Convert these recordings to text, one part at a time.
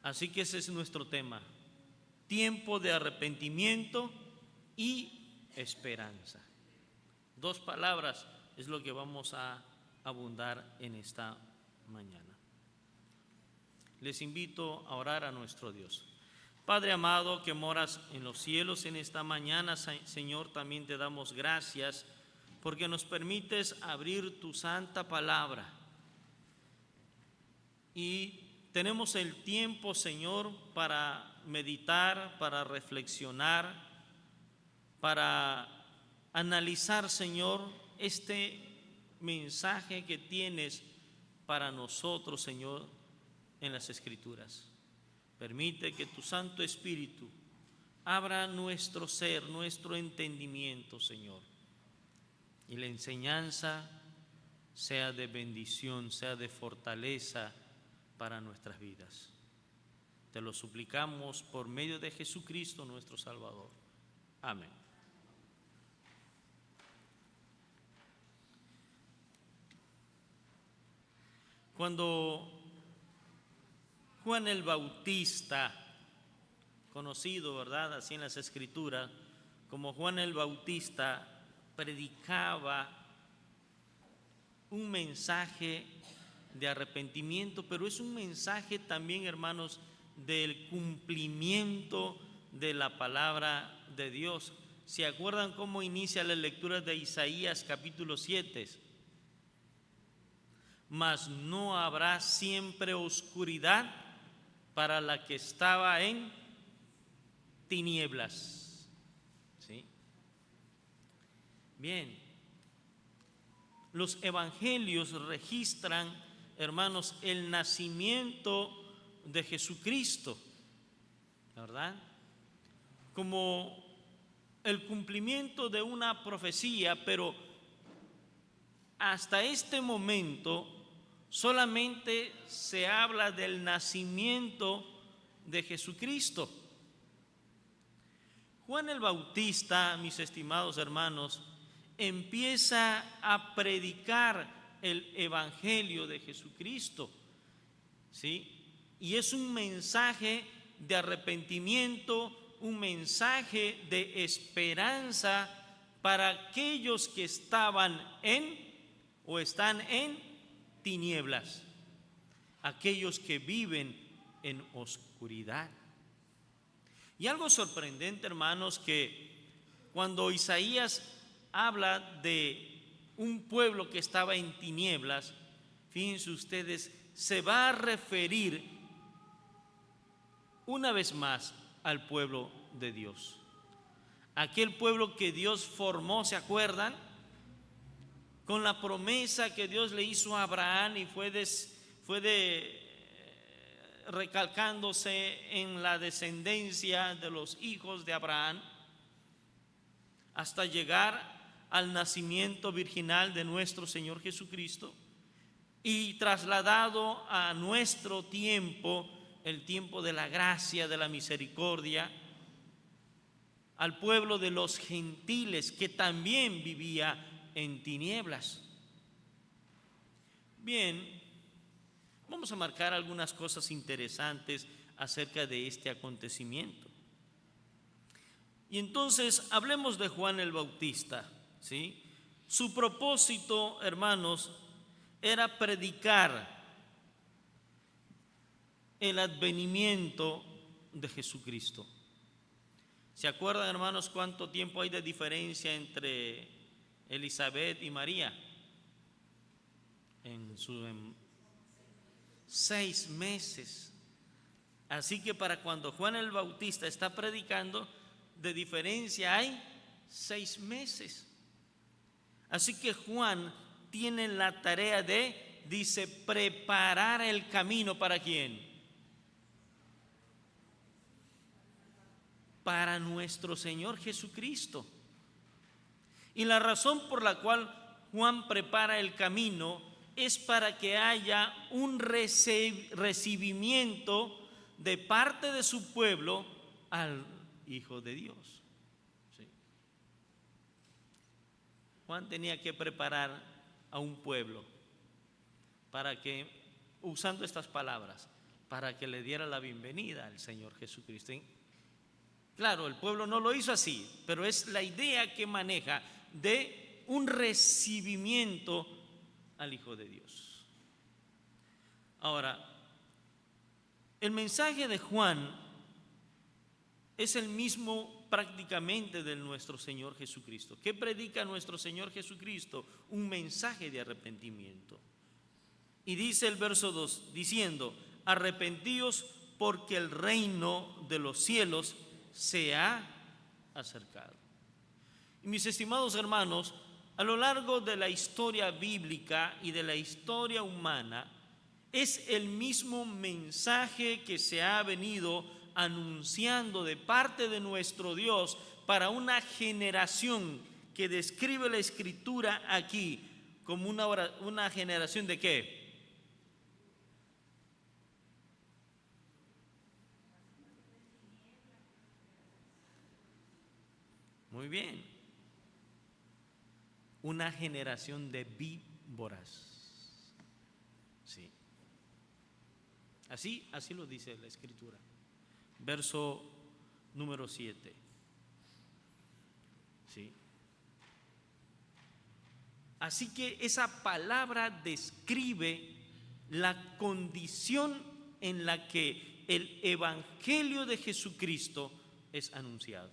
Así que ese es nuestro tema: tiempo de arrepentimiento y esperanza. 2 palabras es lo que vamos a abundar en esta mañana. Les invito a orar a nuestro Dios. Padre amado, que moras en los cielos, en esta mañana, Señor, también te damos gracias porque nos permites abrir tu santa palabra. Y tenemos el tiempo, Señor, para meditar, para reflexionar, para analizar, Señor, este mensaje que tienes para nosotros, Señor, en las Escrituras. Permite que tu Santo Espíritu abra nuestro ser, nuestro entendimiento, Señor, y la enseñanza sea de bendición, sea de fortaleza para nuestras vidas. Te lo suplicamos por medio de Jesucristo nuestro Salvador. Amén. Cuando Juan el Bautista, conocido, ¿verdad?, así en las Escrituras, como Juan el Bautista, predicaba un mensaje de arrepentimiento, pero es un mensaje también, hermanos, del cumplimiento de la palabra de Dios. ¿Se acuerdan cómo inicia la lectura de Isaías capítulo 7? Mas no habrá siempre oscuridad para la que estaba en tinieblas. ¿Sí? Bien, los evangelios registran, hermanos, el nacimiento de Jesucristo, ¿verdad?, como el cumplimiento de una profecía, pero hasta este momento solamente se habla del nacimiento de Jesucristo. Juan el Bautista, mis estimados hermanos, empieza a predicar el evangelio de Jesucristo, ¿sí? Y es un mensaje de arrepentimiento, un mensaje de esperanza para aquellos que estaban en o están en tinieblas, aquellos que viven en oscuridad. Y algo sorprendente, hermanos, que cuando Isaías habla de un pueblo que estaba en tinieblas, fíjense ustedes, se va a referir una vez más al pueblo de Dios. Aquel pueblo que Dios formó, ¿se acuerdan?, con la promesa que Dios le hizo a Abraham, y fue recalcándose en la descendencia de los hijos de Abraham, hasta llegar al nacimiento virginal de nuestro Señor Jesucristo, y trasladado a nuestro tiempo, el tiempo de la gracia, de la misericordia, al pueblo de los gentiles que también vivía en tinieblas. Bien, vamos a marcar algunas cosas interesantes acerca de este acontecimiento. Y entonces hablemos de Juan el Bautista, ¿sí? Su propósito, hermanos, era predicar el advenimiento de Jesucristo. ¿Se acuerdan, hermanos, cuánto tiempo hay de diferencia entre Elizabeth y María? En 6 meses. Así que para cuando Juan el Bautista está predicando, de diferencia hay 6 meses. Así que Juan tiene la tarea de, dice, preparar el camino. ¿Para quién? Para nuestro Señor Jesucristo. Y la razón por la cual Juan prepara el camino es para que haya un recibimiento de parte de su pueblo al Hijo de Dios. ¿Sí? Juan tenía que preparar a un pueblo para que, usando estas palabras, para que le diera la bienvenida al Señor Jesucristo. Claro, el pueblo no lo hizo así, pero es la idea que maneja de un recibimiento al Hijo de Dios. Ahora, el mensaje de Juan es el mismo prácticamente de nuestro Señor Jesucristo. ¿Qué predica nuestro Señor Jesucristo? Un mensaje de arrepentimiento. Y dice el verso 2, diciendo: arrepentíos porque el reino de los cielos se ha acercado. Y mis estimados hermanos, a lo largo de la historia bíblica y de la historia humana, es el mismo mensaje que se ha venido anunciando de parte de nuestro Dios para una generación que describe la Escritura aquí como una generación de ¿qué? Muy bien. Una generación de víboras. Sí. Así lo dice la Escritura. Verso número 7. Sí. Así que esa palabra describe la condición en la que el Evangelio de Jesucristo es anunciado.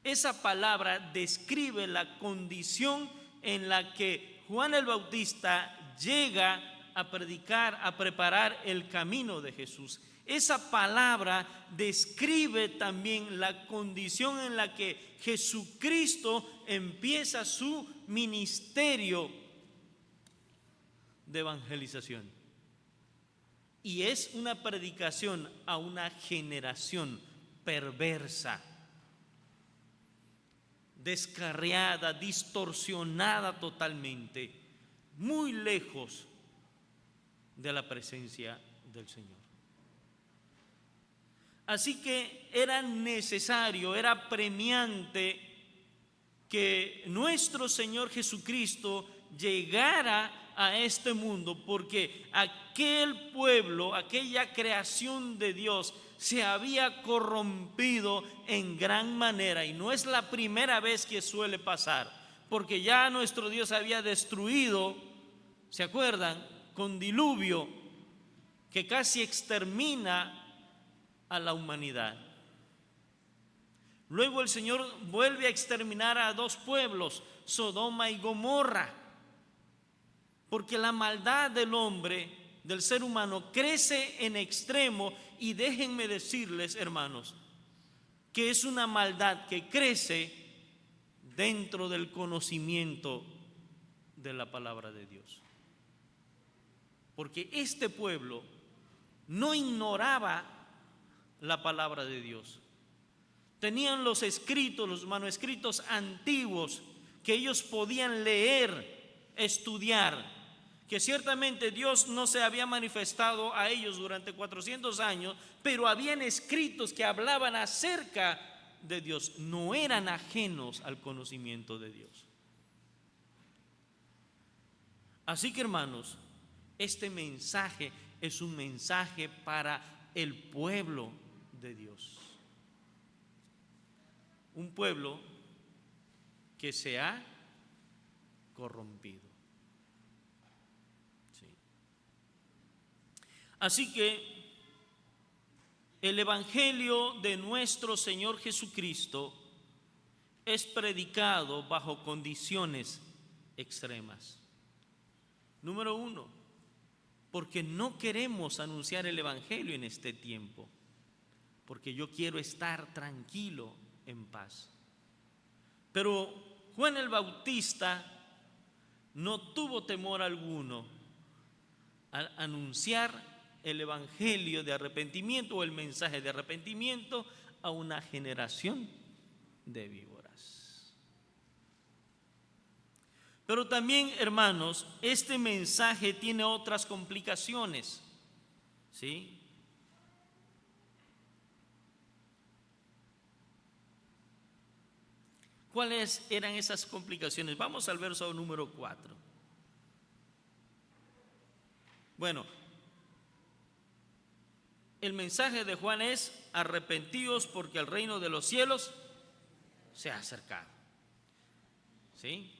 Esa palabra describe la condición en la que Juan el Bautista llega a predicar, a preparar el camino de Jesús. Esa palabra describe también la condición en la que Jesucristo empieza su ministerio de evangelización. Y es una predicación a una generación perversa, descarriada, distorsionada totalmente, muy lejos de la presencia del Señor. Así que era necesario, era premiante que nuestro Señor Jesucristo llegara a este mundo, porque aquel pueblo, aquella creación de Dios se había corrompido en gran manera, y no es la primera vez que suele pasar, porque ya nuestro Dios había destruido, ¿se acuerdan?, con diluvio que casi extermina a la humanidad. Luego el Señor vuelve a exterminar a dos pueblos, Sodoma y Gomorra, porque la maldad del hombre, del ser humano, crece en extremo. Y déjenme decirles, hermanos, que es una maldad que crece dentro del conocimiento de la palabra de Dios. Porque este pueblo no ignoraba la palabra de Dios. Tenían los escritos, los manuscritos antiguos que ellos podían leer, estudiar, que ciertamente Dios no se había manifestado a ellos durante 400 años, pero habían escritos que hablaban acerca de Dios, no eran ajenos al conocimiento de Dios. Así que, hermanos, este mensaje es un mensaje para el pueblo de Dios, un pueblo que se ha corrompido. Sí. Así que el Evangelio de nuestro Señor Jesucristo es predicado bajo condiciones extremas. Número 1, porque no queremos anunciar el Evangelio en este tiempo, porque yo quiero estar tranquilo, en paz. Pero Juan el Bautista no tuvo temor alguno al anunciar el Evangelio de arrepentimiento o el mensaje de arrepentimiento a una generación de víboras. Pero también, hermanos, este mensaje tiene otras complicaciones, ¿sí? ¿Cuáles eran esas complicaciones? Vamos al verso número 4. Bueno, el mensaje de Juan es: arrepentíos porque el reino de los cielos se ha acercado. ¿Sí?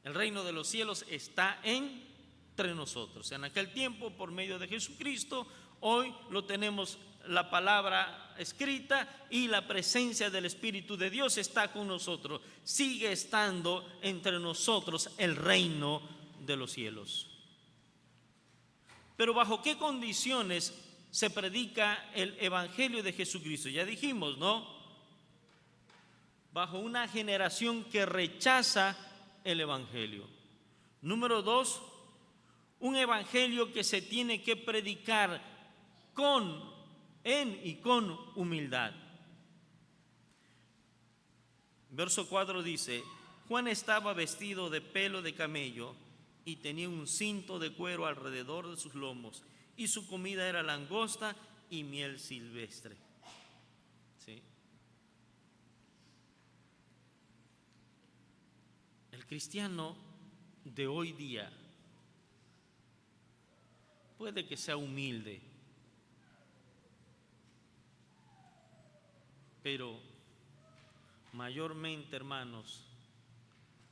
El reino de los cielos está entre nosotros. En aquel tiempo, por medio de Jesucristo, hoy lo tenemos, la palabra escrita, y la presencia del Espíritu de Dios está con nosotros. Sigue estando entre nosotros el reino de los cielos. Pero ¿bajo qué condiciones se predica el Evangelio de Jesucristo? Ya dijimos, ¿no? Bajo una generación que rechaza el Evangelio. Número 2, un Evangelio que se tiene que predicar en y con humildad. Verso 4 dice: Juan estaba vestido de pelo de camello y tenía un cinto de cuero alrededor de sus lomos, y su comida era langosta y miel silvestre. ¿Sí? El cristiano de hoy día puede que sea humilde, pero mayormente, hermanos,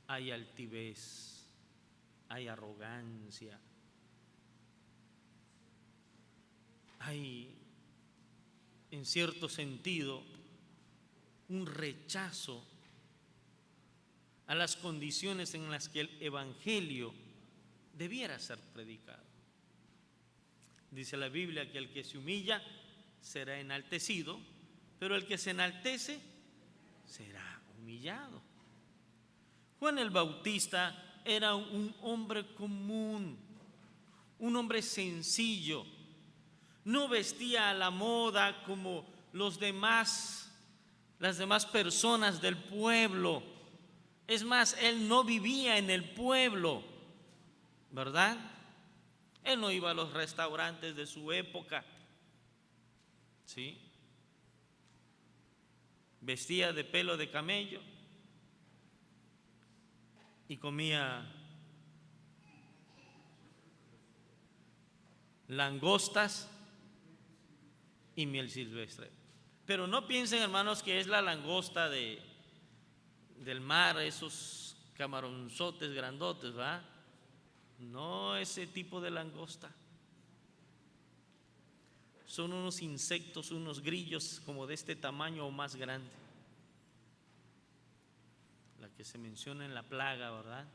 hay altivez, hay arrogancia, hay, en cierto sentido, un rechazo a las condiciones en las que el Evangelio debiera ser predicado. Dice la Biblia que el que se humilla será enaltecido, pero el que se enaltece será humillado. Juan el Bautista era un hombre común, un hombre sencillo. No vestía a la moda como las demás personas del pueblo. Es más, él no vivía en el pueblo, ¿verdad? Él no iba a los restaurantes de su época, ¿sí? Vestía de pelo de camello y comía langostas y miel silvestre. Pero no piensen, hermanos, que es la langosta del mar, esos camaronzotes grandotes, ¿verdad? No ese tipo de langosta. Son unos insectos, unos grillos como de este tamaño o más grande. La que se menciona en la plaga, ¿verdad?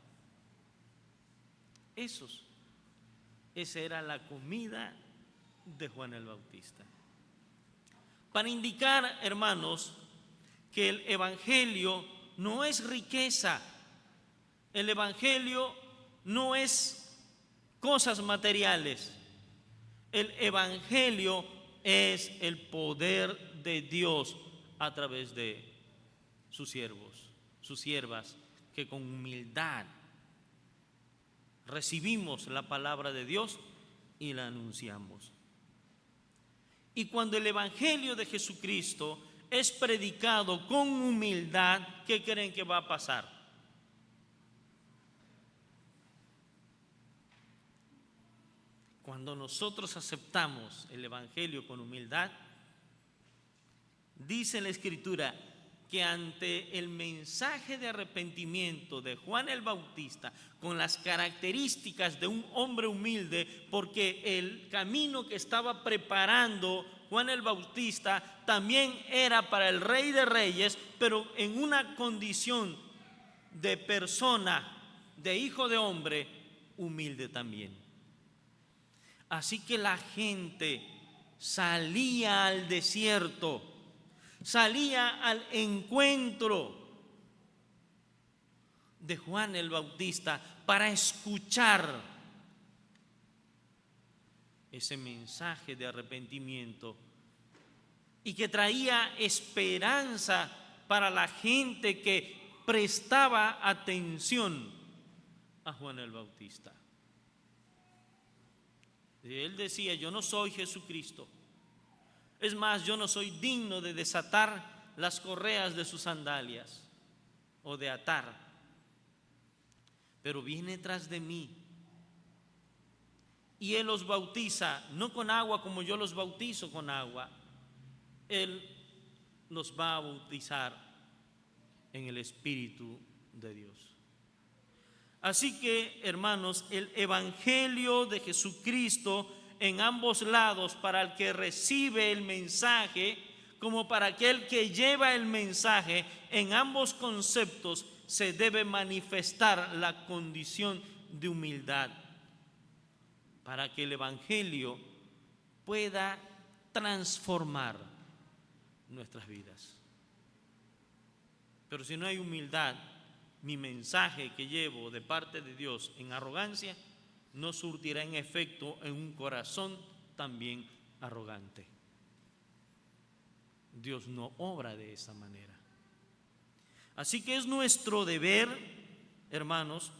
Esa era la comida de Juan el Bautista. Para indicar, hermanos, que el Evangelio no es riqueza, el Evangelio no es cosas materiales, el Evangelio es el poder de Dios a través de sus siervos, sus siervas, que con humildad recibimos la palabra de Dios y la anunciamos. Y cuando el Evangelio de Jesucristo es predicado con humildad, ¿qué creen que va a pasar? Cuando nosotros aceptamos el Evangelio con humildad, dice la Escritura que ante el mensaje de arrepentimiento de Juan el Bautista, con las características de un hombre humilde, porque el camino que estaba preparando Juan el Bautista también era para el Rey de Reyes, pero en una condición de persona, de hijo de hombre, humilde también. Así que la gente salía al desierto, salía al encuentro de Juan el Bautista para escuchar ese mensaje de arrepentimiento y que traía esperanza para la gente que prestaba atención a Juan el Bautista. Él decía: yo no soy Jesucristo. Es más, yo no soy digno de desatar las correas de sus sandalias o de atar. Pero viene tras de mí y Él los bautiza, no con agua como yo los bautizo con agua. Él los va a bautizar en el Espíritu de Dios. Así que, hermanos, el Evangelio de Jesucristo en ambos lados, para el que recibe el mensaje como para aquel que lleva el mensaje, en ambos conceptos se debe manifestar la condición de humildad, para que el Evangelio pueda transformar nuestras vidas. Pero si no hay humildad, mi mensaje que llevo de parte de Dios en arrogancia no surtirá en efecto en un corazón también arrogante. Dios no obra de esa manera. Así que es nuestro deber, hermanos,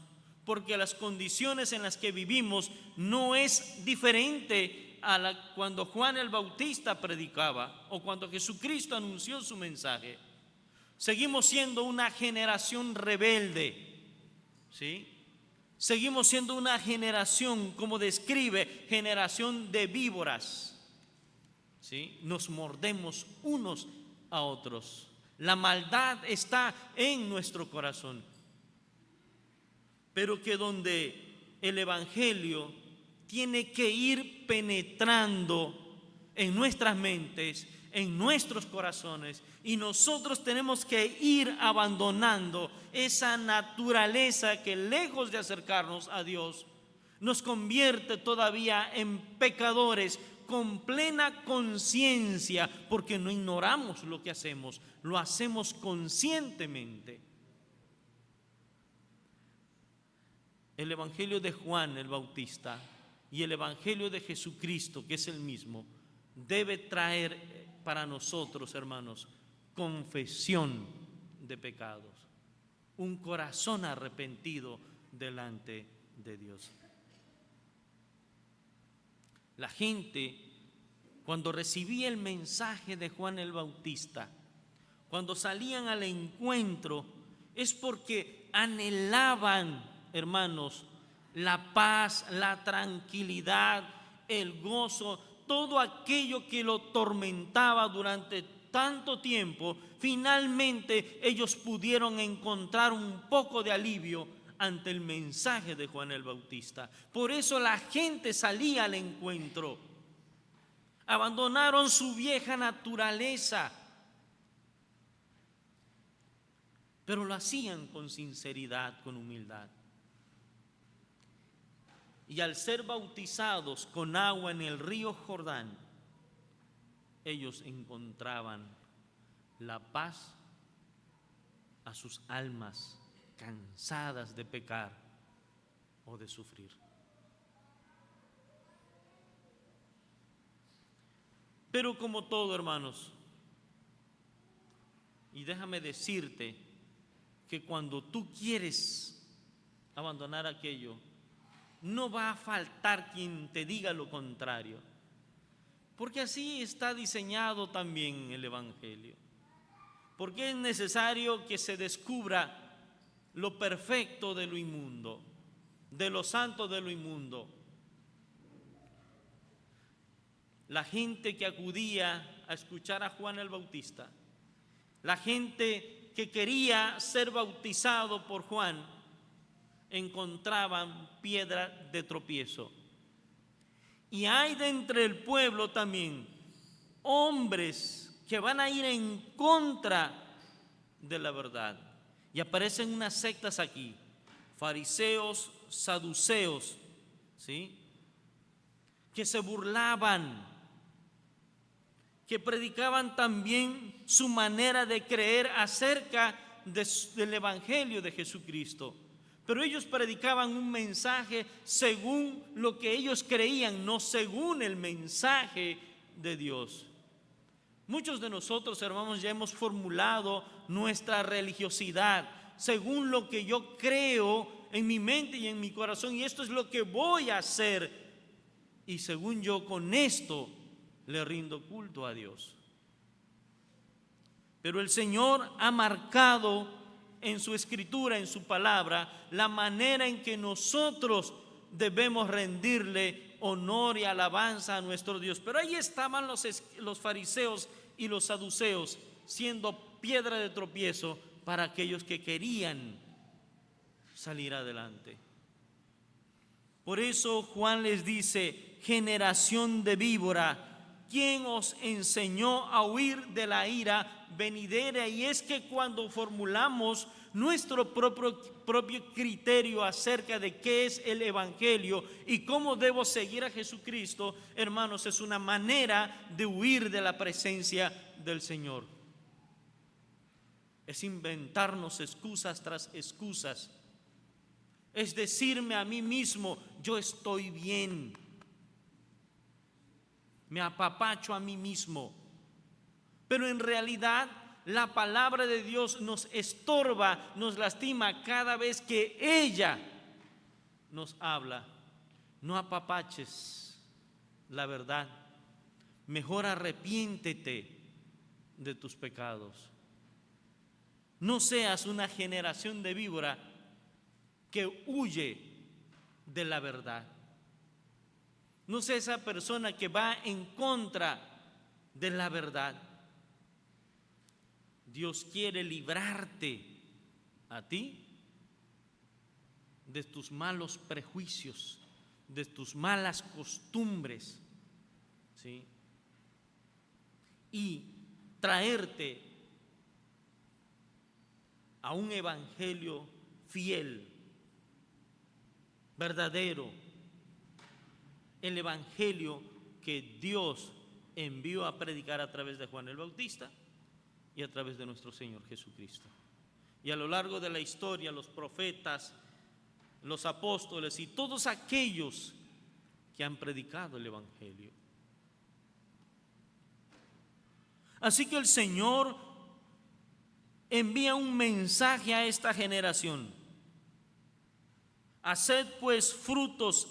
porque las condiciones en las que vivimos no es diferente a cuando Juan el Bautista predicaba o cuando Jesucristo anunció su mensaje. Seguimos siendo una generación rebelde, ¿sí? Seguimos siendo una generación, como describe, generación de víboras, ¿sí? Nos mordemos unos a otros. La maldad está en nuestro corazón. Pero que donde el Evangelio tiene que ir penetrando en nuestras mentes, en nuestros corazones, y nosotros tenemos que ir abandonando esa naturaleza que, lejos de acercarnos a Dios, nos convierte todavía en pecadores con plena conciencia, porque no ignoramos lo que hacemos, lo hacemos conscientemente. El Evangelio de Juan el Bautista y el Evangelio de Jesucristo, que es el mismo, debe traer para nosotros, hermanos, confesión de pecados, un corazón arrepentido delante de Dios. La gente, cuando recibía el mensaje de Juan el Bautista, cuando salían al encuentro, es porque anhelaban, hermanos, la paz, la tranquilidad, el gozo, todo aquello que lo tormentaba durante tanto tiempo. Finalmente ellos pudieron encontrar un poco de alivio ante el mensaje de Juan el Bautista. Por eso la gente salía al encuentro. Abandonaron su vieja naturaleza, pero lo hacían con sinceridad, con humildad. Y al ser bautizados con agua en el río Jordán, ellos encontraban la paz a sus almas cansadas de pecar o de sufrir. Pero como todo, hermanos, y déjame decirte que cuando tú quieres abandonar aquello, no va a faltar quien te diga lo contrario, porque así está diseñado también el Evangelio. Porque es necesario que se descubra lo perfecto de lo inmundo, de lo santo de lo inmundo. La gente que acudía a escuchar a Juan el Bautista, la gente que quería ser bautizado por Juan, encontraban piedra de tropiezo. Y hay de entre el pueblo también hombres que van a ir en contra de la verdad. Y aparecen unas sectas aquí, fariseos, saduceos, ¿sí?, que se burlaban, que predicaban también su manera de creer acerca del Evangelio de Jesucristo. Pero ellos predicaban un mensaje según lo que ellos creían, no según el mensaje de Dios. Muchos de nosotros, hermanos, ya hemos formulado nuestra religiosidad según lo que yo creo en mi mente y en mi corazón, y esto es lo que voy a hacer, y según yo con esto le rindo culto a Dios. Pero el Señor ha marcado en su escritura, en su palabra, la manera en que nosotros debemos rendirle honor y alabanza a nuestro Dios. Pero ahí estaban los fariseos y los saduceos, siendo piedra de tropiezo para aquellos que querían salir adelante. Por eso Juan les dice: generación de víbora, ¿quién os enseñó a huir de la ira venidera? Y es que cuando formulamos nuestro propio criterio acerca de qué es el Evangelio y cómo debo seguir a Jesucristo, hermanos, es una manera de huir de la presencia del Señor. Es inventarnos excusas tras excusas. Es decirme a mí mismo: yo estoy bien. Me apapacho a mí mismo. Pero en realidad la palabra de Dios nos estorba, nos lastima cada vez que ella nos habla. No apapaches la verdad. Mejor arrepiéntete de tus pecados. No seas una generación de víbora que huye de la verdad. No seas esa persona que va en contra de la verdad. Dios quiere librarte a ti de tus malos prejuicios, de tus malas costumbres, ¿sí? Y traerte a un evangelio fiel, verdadero, el evangelio que Dios envió a predicar a través de Juan el Bautista y a través de nuestro Señor Jesucristo. Y a lo largo de la historia, los profetas, los apóstoles y todos aquellos que han predicado el evangelio. Así que el Señor envía un mensaje a esta generación: haced pues frutos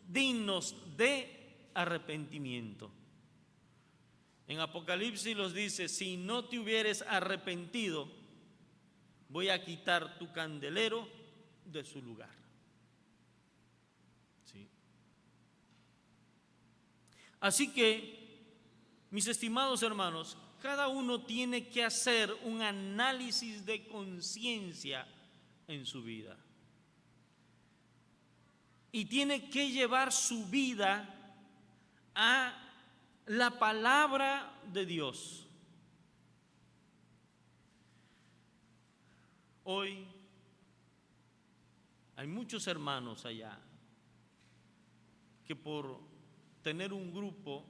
dignos de arrepentimiento. En Apocalipsis los dice: si no te hubieres arrepentido, voy a quitar tu candelero de su lugar. ¿Sí? Así que, mis estimados hermanos, cada uno tiene que hacer un análisis de conciencia en su vida. Y tiene que llevar su vida a la palabra de Dios. Hoy hay muchos hermanos allá que por tener un grupo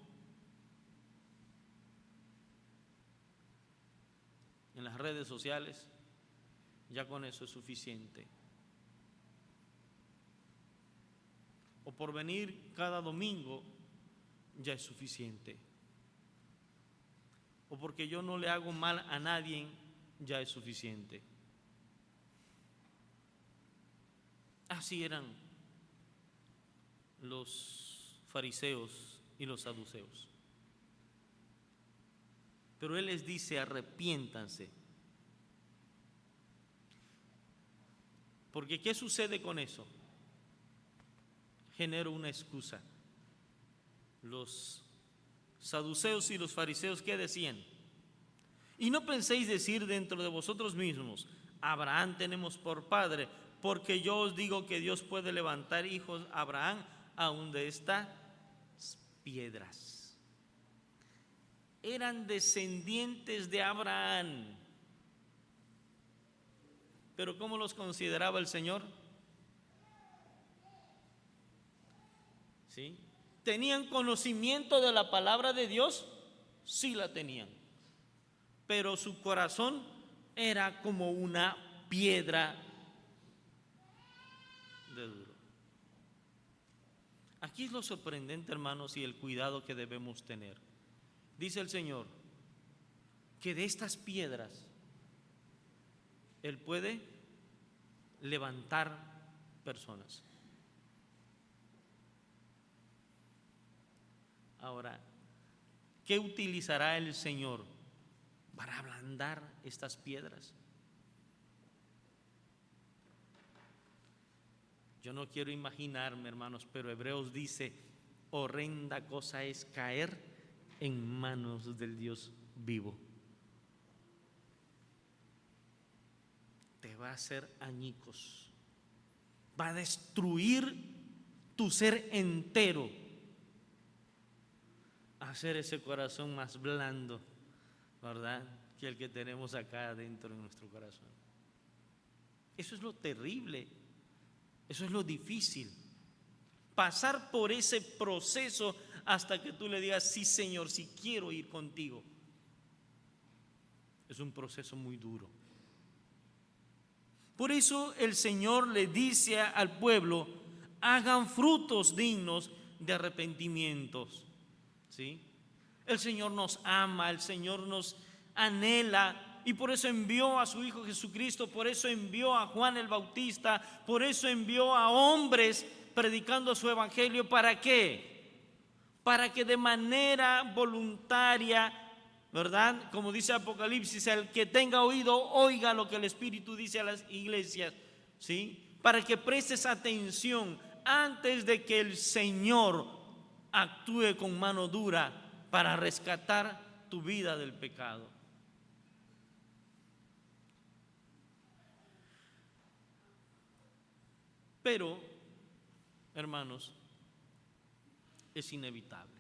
en las redes sociales, ya con eso es suficiente. O por venir cada domingo, ya es suficiente. O porque yo no le hago mal a nadie, ya es suficiente. Así eran los fariseos y los saduceos. Pero Él les dice: arrepiéntanse. Porque ¿qué sucede con eso? Genero una excusa. Los saduceos y los fariseos, ¿qué decían? Y no penséis decir dentro de vosotros mismos: Abraham tenemos por padre, porque yo os digo que Dios puede levantar hijos a Abraham aún de estas piedras. Eran descendientes de Abraham. Pero ¿cómo los consideraba el Señor? ¿Sí? ¿Tenían conocimiento de la palabra de Dios? Sí la tenían. Pero su corazón era como una piedra de duro. Aquí es lo sorprendente, hermanos, y el cuidado que debemos tener. Dice el Señor que de estas piedras Él puede levantar personas. Ahora, ¿qué utilizará el Señor para ablandar estas piedras? Yo no quiero imaginarme, hermanos, pero Hebreos dice horrenda cosa es caer en manos del Dios vivo. Te va a hacer añicos, va a destruir tu ser entero, hacer ese corazón más blando, ¿verdad?, que el que tenemos acá adentro en nuestro corazón. Eso es lo terrible, eso es lo difícil. Pasar por ese proceso hasta que tú le digas: sí, Señor, sí quiero ir contigo. Es un proceso muy duro. Por eso el Señor le dice al pueblo: hagan frutos dignos de arrepentimientos. ¿Sí? El Señor nos ama, el Señor nos anhela, y por eso envió a su Hijo Jesucristo, por eso envió a Juan el Bautista, por eso envió a hombres predicando su evangelio. ¿Para qué? Para que de manera voluntaria, ¿verdad?, como dice Apocalipsis, el que tenga oído oiga lo que el Espíritu dice a las iglesias, ¿sí? Para que prestes atención antes de que el Señor actúe con mano dura para rescatar tu vida del pecado. Pero, hermanos, es inevitable.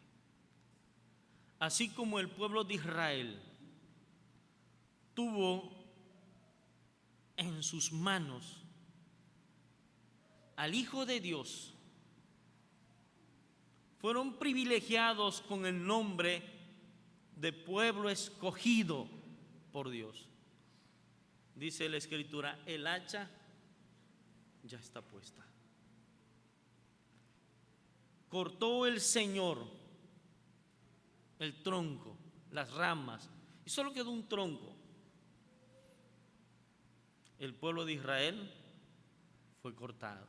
Así como el pueblo de Israel tuvo en sus manos al Hijo de Dios, fueron privilegiados con el nombre de pueblo escogido por Dios. Dice la Escritura: el hacha ya está puesta. Cortó el Señor el tronco, las ramas, y solo quedó un tronco. El pueblo de Israel fue cortado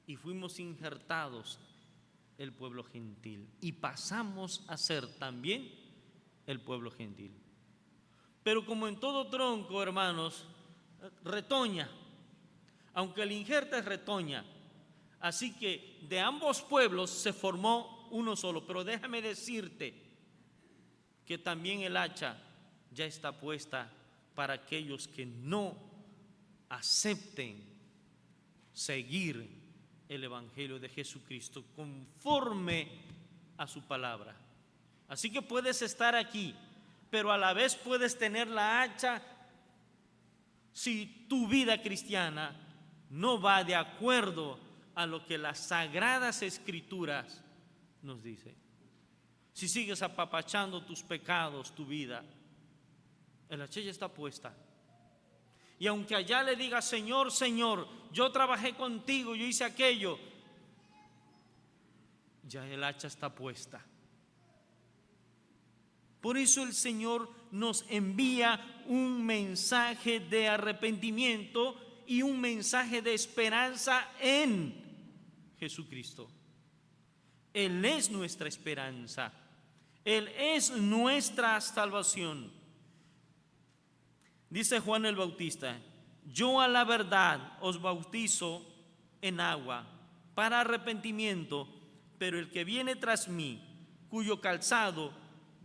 y fuimos injertados el pueblo gentil, y pasamos a ser también el pueblo gentil. Pero como en todo tronco, hermanos, retoña, aunque el injerta es retoña. Así que de ambos pueblos se formó uno solo. Pero déjame decirte que también el hacha ya está puesta para aquellos que no acepten seguir el evangelio de Jesucristo conforme a su palabra. Así que puedes estar aquí, pero a la vez puedes tener la hacha si tu vida cristiana no va de acuerdo a lo que las sagradas escrituras nos dicen. Si sigues apapachando tus pecados, tu vida, el hacha ya está puesta. Y aunque allá le digas: Señor, Señor, yo trabajé contigo, yo hice aquello, ya el hacha está puesta. Por eso el Señor nos envía un mensaje de arrepentimiento y un mensaje de esperanza en Jesucristo. Él es nuestra esperanza, Él es nuestra salvación. Dice Juan el Bautista: yo a la verdad os bautizo en agua para arrepentimiento, pero el que viene tras mí, cuyo calzado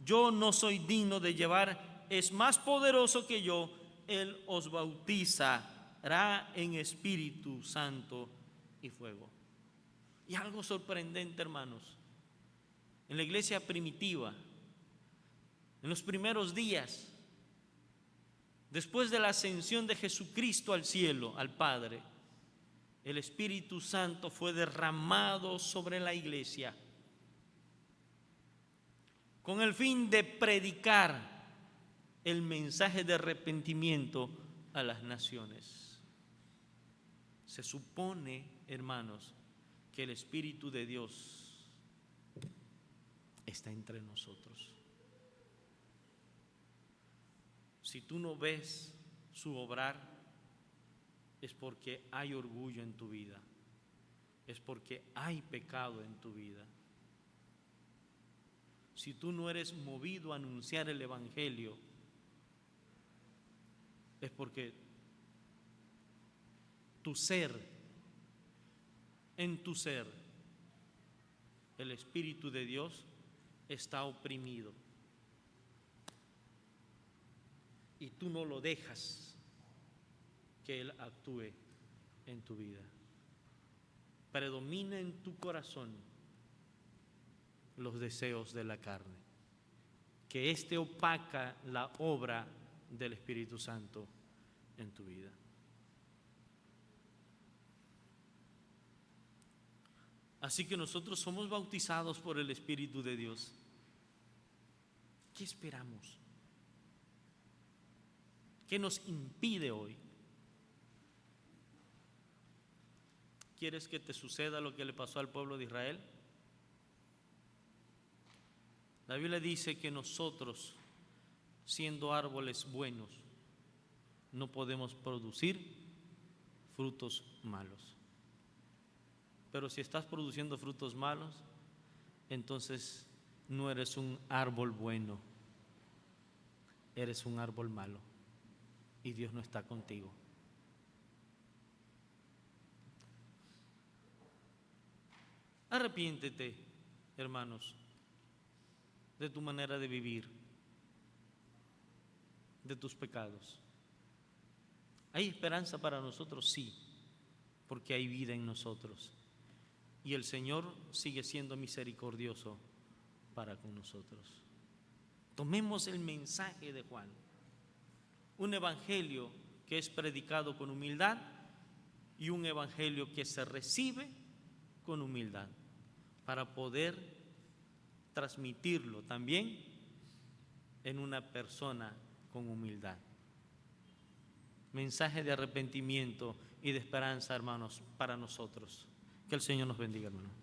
yo no soy digno de llevar, es más poderoso que yo. Él os bautizará en Espíritu Santo y fuego. Y algo sorprendente, hermanos, en la iglesia primitiva, en los primeros días, después de la ascensión de Jesucristo al cielo, al Padre, el Espíritu Santo fue derramado sobre la iglesia con el fin de predicar el mensaje de arrepentimiento a las naciones. Se supone, hermanos, que el Espíritu de Dios está entre nosotros. Si tú no ves su obrar, es porque hay orgullo en tu vida, es porque hay pecado en tu vida. Si tú no eres movido a anunciar el evangelio, es porque tu ser, en tu ser, el Espíritu de Dios está oprimido y tú no lo dejas que Él actúe en tu vida. Predomina en tu corazón los deseos de la carne, que éste opaca la obra del Espíritu Santo en tu vida. Así que nosotros somos bautizados por el Espíritu de Dios. ¿Qué esperamos? ¿Qué nos impide hoy? ¿Quieres que te suceda lo que le pasó al pueblo de Israel? La Biblia dice que nosotros, siendo árboles buenos, no podemos producir frutos malos. Pero si estás produciendo frutos malos, entonces no eres un árbol bueno, eres un árbol malo y Dios no está contigo. Arrepiéntete, hermanos, de tu manera de vivir, de tus pecados. ¿Hay esperanza para nosotros? Sí, porque hay vida en nosotros. Y el Señor sigue siendo misericordioso para con nosotros. Tomemos el mensaje de Juan, un evangelio que es predicado con humildad y un evangelio que se recibe con humildad, para poder transmitirlo también en una persona con humildad. Mensaje de arrepentimiento y de esperanza, hermanos, para nosotros. Que el Señor nos bendiga, hermanos.